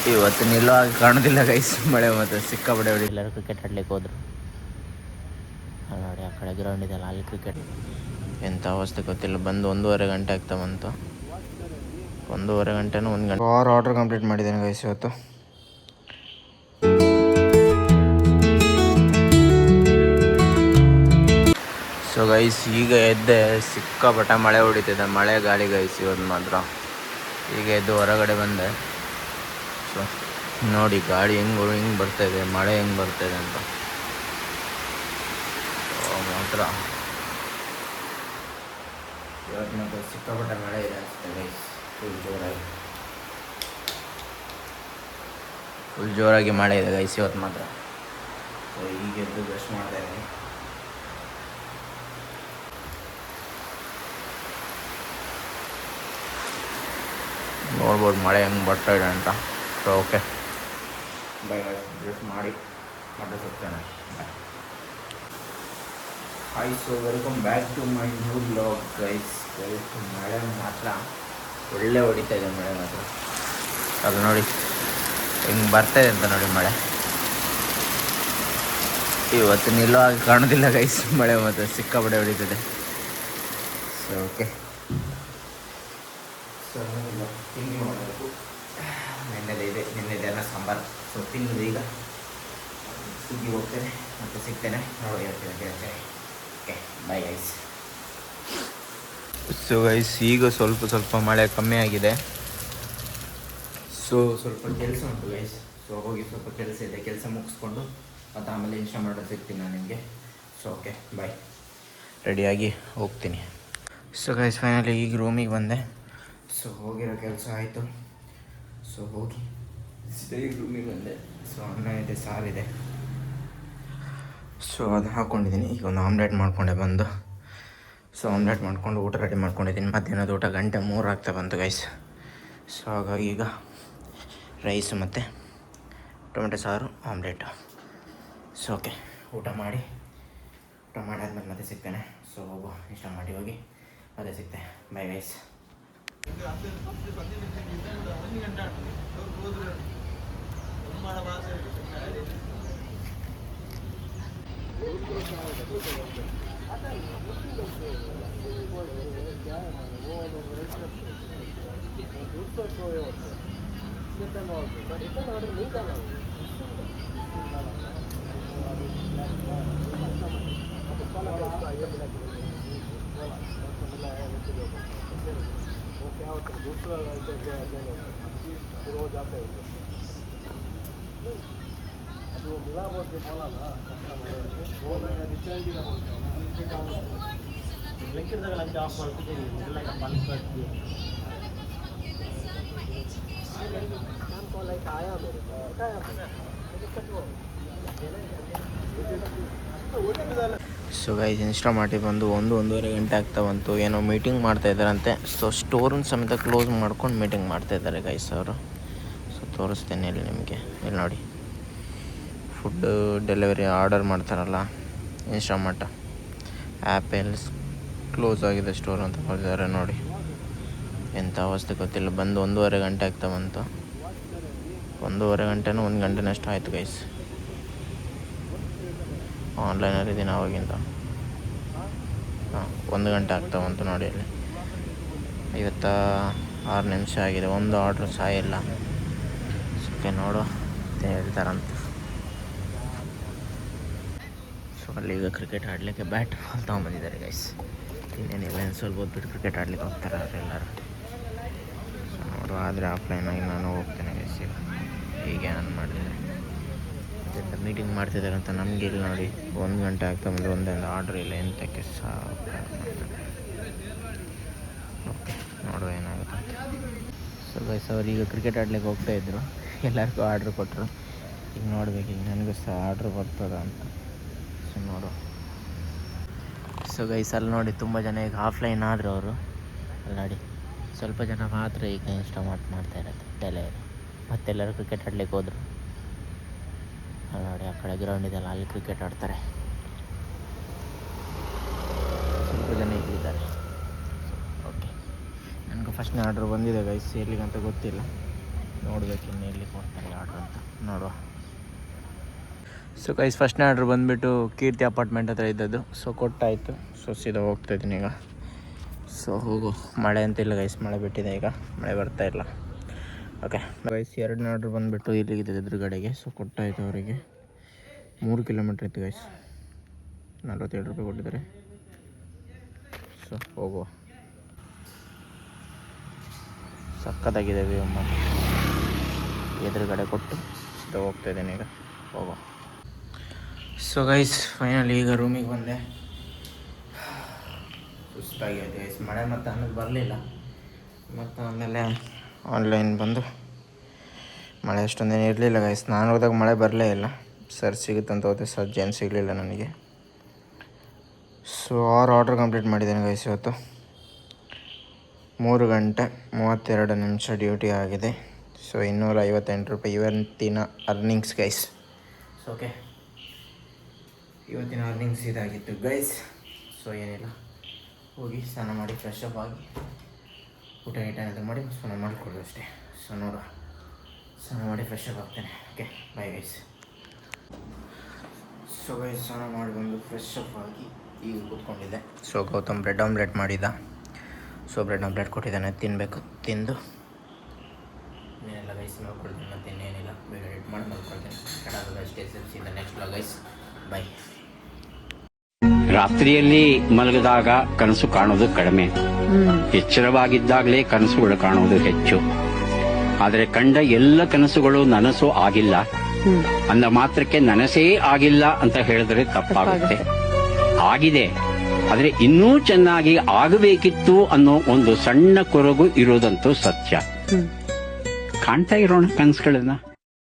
ಇವತ್ತು ನಿಲ್ಲುವಾಗಿ ಕಾಣೋದಿಲ್ಲ ಗೈಸ್, ಮಳೆ ಮತ್ತು ಸಿಕ್ಕಾಪಟ್ಟೆ ಹೊಡಿ. ಎಲ್ಲರೂ ಕ್ರಿಕೆಟ್ ಆಡ್ಲಿಕ್ಕೆ ಹೋದ್ರು. ನೋಡಿ ಆ ಕಡೆ ಗ್ರೌಂಡ್ ಇದೆಯಲ್ಲ, ಅಲ್ಲಿ ಕ್ರಿಕೆಟ್. ಎಂಥ ಅವಸ್ಥೆ ಗೊತ್ತಿಲ್ಲ. ಬಂದು 1.5 ಗಂಟೆ ಆಗ್ತಾ ಬಂತು. 1.5 ಗಂಟೆನೂ 1 ಗಂಟೆ. 6 ಆರ್ಡ್ರ್ ಕಂಪ್ಲೀಟ್ ಮಾಡಿದ್ದೇನೆ ಗೈಸ್ ಇವತ್ತು. ಸೊ ಗೈಸ್ ಈಗ ಎದ್ದೆ, ಸಿಕ್ಕಾಪಟ್ಟೆ ಮಳೆ ಹೊಡಿತಿದೆ, ಮಳೆ ಗಾಳಿ ಗೈಸ್ ಇವತ್ತು ಮಾತ್ರ. ಈಗ ಎದ್ದು ಹೊರಗಡೆ ಬಂದೆ. ಸೊ ನೋಡಿ ಗಾಳಿ ಹೆಂಗೆ ಬರ್ತಾಯಿದೆ, ಮಳೆ ಹೆಂಗೆ ಬರ್ತಾಯಿದೆ ಅಂತ ಮಾತ್ರ. ಇವತ್ತು ಮಾತ್ರ ಸಿಕ್ಕಾಪಟ್ಟೆ ಮಳೆ ಇದೆ ಅನಿಸುತ್ತೆ ಗೈಸ್, ಫುಲ್ ಜೋರಾಗಿ ಮಳೆ ಇದೆ ಗೈಸ್ ಇವತ್ತು ಮಾತ್ರ. ಸೊ ಈಗ ಎದ್ದು ಬ್ರಷ್ ಮಾಡ್ತಾ ಇದ್ದೀನಿ. ನೋಡ್ಬೋದು ಮಳೆ ಹೆಂಗೆ ಬರ್ತಾ ಇದೆ ಅಂತ. So okay bye guys, brush ಮಾಡಿ ಮತ್ತೆ ಸಿಗ್ತೇನೆ. Hi, so welcome back to my new blog guys. ಮಳೆ ಮಾತ್ರ ಒಳ್ಳೆ ಹೊಡಿತಾ ಇದೆ, ಮಳೆ ಮಾತ್ರ. ಅದು ನೋಡಿ ಹೆಂಗೆ ಬರ್ತಾಯಿದೆ ಅಂತ ನೋಡಿ ಮಳೆ. ಇವತ್ತು ನಿಲ್ಲುವಾಗಿ ಕಾಣೋದಿಲ್ಲ ಗೈಸ್, ಮಳೆ ಮಾತ್ರ ಸಿಕ್ಕಾಪಟ್ಟೆ ಹೊಡಿತದೆ. ಸೊ ಓಕೆ, ಸೊ ತಿಂಡಿ ಮಾಡಬೇಕು. ನಿನ್ನೆದೆ ಅನ್ನ ಸಾಂಬಾರು. ಸೊ ತಿನ್ನೋದು ಈಗ ಸುಗ್ಗಿ ಹೋಗ್ತೇನೆ, ಮತ್ತು ಸಿಗ್ತೇನೆ, ನೋಡಿ ಹೇಳ್ತೇನೆ. Okay bye guys. So guys ಈಗ ಸ್ವಲ್ಪ ಮಳೆ ಕಮ್ಮಿ ಆಗಿದೆ. ಸೊ ಸ್ವಲ್ಪ ಕೆಲಸ ಉಂಟು ಗೈಸ್. ಸೊ ಹೋಗಿ ಸ್ವಲ್ಪ ಕೆಲಸ ಇದೆ, ಕೆಲಸ ಮುಗಿಸ್ಕೊಂಡು ಮತ್ತು ಆಮೇಲೆ ಇನ್ಸ್ಟಾ ಮಾಡೋದು ಸಿಗ್ತೀನಿ ನಾನು ನಿಮಗೆ. ಸೊ ಓಕೆ ಬಾಯ್, ರೆಡಿಯಾಗಿ ಹೋಗ್ತೀನಿ. ಸೊ ಗೈಸ್ ಫೈನಲಿ ಈಗ ರೂಮಿಗೆ ಬಂದೆ. ಸೊ ಹೋಗಿರೋ ಕೆಲಸ ಆಯಿತು. ಸೊ ಹೋಗಿ ಈಗ ರೂಮಿಗೆ ಬಂದೆ. ಸೊ ಅನ್ನ ಇದೆ, ಸಾರಿದೆ. ಸೊ ಅದು ಹಾಕ್ಕೊಂಡಿದ್ದೀನಿ. ಈಗ ಒಂದು ಆಮ್ಲೆಟ್ ಮಾಡಿಕೊಂಡೆ ಬಂದು. ಸೊ ಆಮ್ಲೆಟ್ ಮಾಡ್ಕೊಂಡು ಊಟ ರೆಡಿ ಮಾಡ್ಕೊಂಡಿದ್ದೀನಿ. ಮಧ್ಯಾಹ್ನದ ಊಟ 2:03 ಆಗ್ತಾ ಬಂತು ಗೈಸ್. ಸೊ ಹಾಗಾಗಿ ಈಗ ರೈಸು ಮತ್ತು ಟೊಮೆಟೊ ಸಾರು, ಆಮ್ಲೆಟು. ಸೊ ಓಕೆ, ಊಟ ಮಾಡಾದ್ಮೇಲೆ ಮತ್ತೆ ಸಿಗ್ತೇನೆ. ಸೊ ಹೋಗು, ಇಷ್ಟ ಮಾಡಿ ಹೋಗಿ ಮತ್ತೆ ಸಿಗ್ತೇನೆ. Bye guys. So guys insta ಮಾಡಿ ಬಂದು 1-1.5 ಗಂಟೆ ಆಗ್ತಾ ಬಂತು. ಏನೋ ಮೀಟಿಂಗ್ ಮಾಡ್ತಾಯಿದ್ದಾರಂತೆ. ಸೊ ಸ್ಟೋರನ್ನ ಸಮೇತ ಕ್ಲೋಸ್ ಮಾಡ್ಕೊಂಡು ಮೀಟಿಂಗ್ ಮಾಡ್ತಾಯಿದ್ದಾರೆ ಗೈಸ್ ಅವರು. ಸೊ ತೋರಿಸ್ತೇನೆ ಇಲ್ಲಿ ನಿಮಗೆ. ಇಲ್ಲಿ ನೋಡಿ, ಫುಡ್ ಡೆಲಿವರಿ ಆರ್ಡರ್ ಮಾಡ್ತಾರಲ್ಲ ಇನ್ಸ್ಟಾಮಾರ್ಟ್ ಆ್ಯಪಲ್ಲಿ ಕ್ಲೋಸ್ ಆಗಿದೆ ಸ್ಟೋರ್ ಅಂತ ಹೇಳಿದ್ದಾರೆ. ನೋಡಿ ಎಂಥ ಅವಸ್ಥೆ ಗೊತ್ತಿಲ್ಲ. ಬಂದು 1.5 ಗಂಟೆ ಆಗ್ತಾ ಬಂತು. 1.5 ಗಂಟೆನೂ 1 ಗಂಟೆನಷ್ಟು ಆಯಿತು ಗೈಸ್. ಆನ್ಲೈನಲ್ಲಿದ್ದೀನಿ ಆವಾಗಿಂದ. 1 ಗಂಟೆ ಆಗ್ತಾ ಬಂತು ನೋಡಿ. ಅಲ್ಲಿ 56 ನಿಮಿಷ ಆಗಿದೆ, ಒಂದು ಆರ್ಡ್ರ್ ಸಹ ಇಲ್ಲ. ಓಕೆ ನೋಡು ಹೇಳ್ತಾರಂತ. ಸೊ ಅಲ್ಲಿ ಈಗ ಕ್ರಿಕೆಟ್ ಆಡಲಿಕ್ಕೆ ಬ್ಯಾಟ್ ಬಾಲ್ ತೊಗೊಂಬಂದಿದ್ದಾರೆ ಗೈಸ್. ಇನ್ನೇನಿಲ್ಲ, ಇನ್ನು ಸ್ವಲ್ಪ ಹೊತ್ತು ಕ್ರಿಕೆಟ್ ಆಡ್ಲಿಕ್ಕೆ ಹೋಗ್ತಾರೆ ಅವರೆಲ್ಲರೂ. ಸೊ ನೋಡು, ಆದರೆ ಆಫ್ಲೈನಾಗಿ ನಾನು ಹೋಗ್ತೇನೆ ಗೈಸ್. ಹೀಗೆ ನಾನು ಮಾಡಿದೆ. ಅದರಿಂದ ಮೀಟಿಂಗ್ ಮಾಡ್ತಿದ್ದಾರೆ ಅಂತ ನಮಗೆ ಇಲ್ಲಿ ನೋಡಿ 1 ಗಂಟೆ ಆಗ್ತಾ ಬಂದರೆ ಒಂದೊಂದು ಆರ್ಡ್ರ್ ಇಲ್ಲ, ಎಂಥಕ್ಕೆ ಸಹ. ಓಕೆ ನೋಡುವ ಏನಾಗುತ್ತೆ ಅಂತ. ಸೊ ಗೈಸ್ ಅವ್ರು ಈಗ ಕ್ರಿಕೆಟ್ ಆಡ್ಲಿಕ್ಕೆ ಹೋಗ್ತಾಯಿದ್ರು, ಎಲ್ಲರಿಗೂ ಆರ್ಡ್ರ್ ಕೊಟ್ಟರು. ಈಗ ನೋಡ್ಬೇಕು, ಈಗ ನನಗೂ ಸಹ ಆರ್ಡ್ರ್ ಬರ್ತದ ಅಂತ. ಸೊ ನೋಡು. ಸೊ ಗೈಸ್ ಅಲ್ಲಿ ನೋಡಿ ತುಂಬ ಜನ ಈಗ ಆಫ್ಲೈನ್ ಆದರು ಅವರು. ಅಲ್ಲಿ ನೋಡಿ ಸ್ವಲ್ಪ ಜನ ಮಾತ್ರ ಈಗ ಇನ್ಸ್ಟಾಮಾರ್ಟ್ ಮಾಡ್ತಾ ಇರೋದು ಡೆಲಿವರಿ. ಮತ್ತೆಲ್ಲರೂ ಕ್ರಿಕೆಟ್ ಆಡ್ಲಿಕ್ಕೆ ಹೋದರು. ಅಲ್ಲಿ ನೋಡಿ ಆ ಕಡೆ ಗ್ರೌಂಡ್ ಇದೆಯಲ್ಲ, ಅಲ್ಲಿ ಕ್ರಿಕೆಟ್ ಆಡ್ತಾರೆ. ಸ್ವಲ್ಪ ಜನ ಇಲ್ಲಿದ್ದಾರೆ. ಓಕೆ, ನನಗೂ ಫಸ್ಟ್ನೇ ಆರ್ಡ್ರ್ ಬಂದಿದೆ ಗೈಸ್, ಎಲ್ಲಿಗಂತ ಗೊತ್ತಿಲ್ಲ. ನೋಡ್ಬೇಕು ಇನ್ನು ಎಲ್ಲಿ ಕೊಡ್ತಾರೆ ಆರ್ಡ್ರ್ ಅಂತ ನೋಡುವ. ಸೊ ಗೈಸ್ ಫಸ್ಟ್ನೇ ಆರ್ಡ್ರ್ ಬಂದುಬಿಟ್ಟು ಕೀರ್ತಿ ಅಪಾರ್ಟ್ಮೆಂಟ್ ಹತ್ರ ಇದ್ದದ್ದು. ಸೊ ಕೊಟ್ಟಾಯಿತು. ಸೊ ಸೀದಾ ಹೋಗ್ತಾಯಿದ್ದೀನಿ ಈಗ. ಸೊ ಹೋಗು, ಮಳೆ ಅಂತಿಲ್ಲ ಗೈಸ್, ಮಳೆ ಬಿಟ್ಟಿದೆ ಈಗ, ಮಳೆ ಬರ್ತಾ ಇಲ್ಲ. ಓಕೆ ಗೈಸ್, ಎರಡನೇ ಆರ್ಡ್ರ್ ಬಂದುಬಿಟ್ಟು ಇಲ್ಲಿಗಿದೆ ಎದುರುಗಡೆಗೆ. ಸೊ ಕೊಟ್ಟಾಯಿತು ಅವರಿಗೆ. 3 ಕಿಲೋಮೀಟ್ರ್ ಇತ್ತು ಗೈಸ್, 47 ರೂಪಾಯಿ ಕೊಟ್ಟಿದ್ದಾರೆ. ಸೊ ಹೋಗುವ. ಸಕ್ಕತ್ತಾಗಿದೆ ವ್ಯೂ ಮಾತ್ರ. ಎದುರುಗಡೆ ಕೊಟ್ಟು ಸೀದಾ ಹೋಗ್ತಾಯಿದ್ದೀನಿ ಈಗ, ಹೋಗುವ. ಸೊ ಗೈಸ್ ಫೈನಲಿ ಈಗ ರೂಮಿಗೆ ಬಂದೆ. ಸುಸ್ತಾಗಿದೆ ಗೈಸ್, ಮಳೆ ಮತ್ತು ಆಮೇಲೆ ಬರಲಿಲ್ಲ. ಮತ್ತು ಆಮೇಲೆ ಆನ್ಲೈನ್ ಬಂದು ಮಳೆ ಅಷ್ಟೊಂದೇನು ಇರಲಿಲ್ಲ ಗೈಸ್. ನಾನು ಹೋದಾಗ ಮಳೆ ಬರಲೇ ಇಲ್ಲ. ಸರ್ ಸಿಗುತ್ತಂತ ಹೋದೆ, ಸರ್ ಏನು ಸಿಗಲಿಲ್ಲ ನನಗೆ. ಸೊ 6 ಆರ್ಡ್ರ್ ಕಂಪ್ಲೀಟ್ ಮಾಡಿದ್ದೇನೆ ಗೈಸ್ ಇವತ್ತು. 3 ಗಂಟೆ 32 ನಿಮಿಷ ಡ್ಯೂಟಿ ಆಗಿದೆ. ಸೊ 258 ರೂಪಾಯಿ ಇವತ್ತಿನ ಅರ್ನಿಂಗ್ಸ್ ಗೈಸ್. ಸೊ ಓಕೆ, ಇವತ್ತಿನ ಅರ್ನಿಂಗ್ಸ್ ಇದಾಗಿತ್ತು ಗೈಸ್. ಸೊ ಏನಿಲ್ಲ, ಹೋಗಿ ಸ್ನಾನ ಮಾಡಿ ಫ್ರೆಶ್ ಅಪ್ ಆಗಿ ಊಟ ಏನಾದರೂ ಮಾಡಿ ಸ್ನಾನ ಮಾಡಿಕೊಡೋದು ಅಷ್ಟೇ. ಸೊ ನೋಡುವ, ಸ್ನಾನ ಮಾಡಿ ಫ್ರೆಶ್ ಅಪ್ ಆಗ್ತೇನೆ. Okay bye guys. So guys ಸ್ನಾನ ಮಾಡಿ ಬಂದು ಫ್ರೆಶ್ ಅಪ್ ಆಗಿ ಈಗ ಕೂತ್ಕೊಂಡಿದ್ದೆ. ಸೊ ಗೌತಮ್ ಬ್ರೆಡ್ ಆಮ್ಲೆಟ್ ಮಾಡಿದ್ದ. ಸೊ ಬ್ರೆಡ್ ಆಮ್ಲೆಟ್ ಕೊಟ್ಟಿದ್ದಾನೆ, ತಿನ್ನಬೇಕು. ತಿಂದು ಇನ್ನೇನೆಲ್ಲ ಗೈಸ್ ನೋಡ್ಕೊಳ್ತೀನಿ, ಮತ್ತು ಇನ್ನೇನಿಲ್ಲ, ಬೇಗ ಎಡಿಟ್ ಮಾಡಿ ನೋಡ್ಕೊಳ್ತೀನಿ. ಅಷ್ಟೇ ಸಿಗ್ತೀನಿ ನೆಕ್ಸ್ಟ್ ವ್ಲಾಗ್ ಗೈಸ್. ಬೈ. ರಾತ್ರಿಯಲ್ಲಿ ಮಲಗಿದಾಗ ಕನಸು ಕಾಣೋದು ಕಡಿಮೆ, ಎಚ್ಚರವಾಗಿದ್ದಾಗಲೇ ಕನಸುಗಳು ಕಾಣುವುದು ಹೆಚ್ಚು. ಆದರೆ ಕಂಡ ಎಲ್ಲ ಕನಸುಗಳು ನನಸು ಆಗಿಲ್ಲ ಅಂದ ಮಾತ್ರಕ್ಕೆ ನನಸೇ ಆಗಿಲ್ಲ ಅಂತ ಹೇಳಿದ್ರೆ ತಪ್ಪಾಗುತ್ತೆ. ಆಗಿದೆ, ಆದ್ರೆ ಇನ್ನೂ ಚೆನ್ನಾಗಿ ಆಗಬೇಕಿತ್ತು ಅನ್ನೋ ಒಂದು ಸಣ್ಣ ಕೊರಗು ಇರೋದಂತೂ ಸತ್ಯ. ಕಾಣ್ತಾ ಇರೋಣ ಕನಸುಗಳನ್ನ.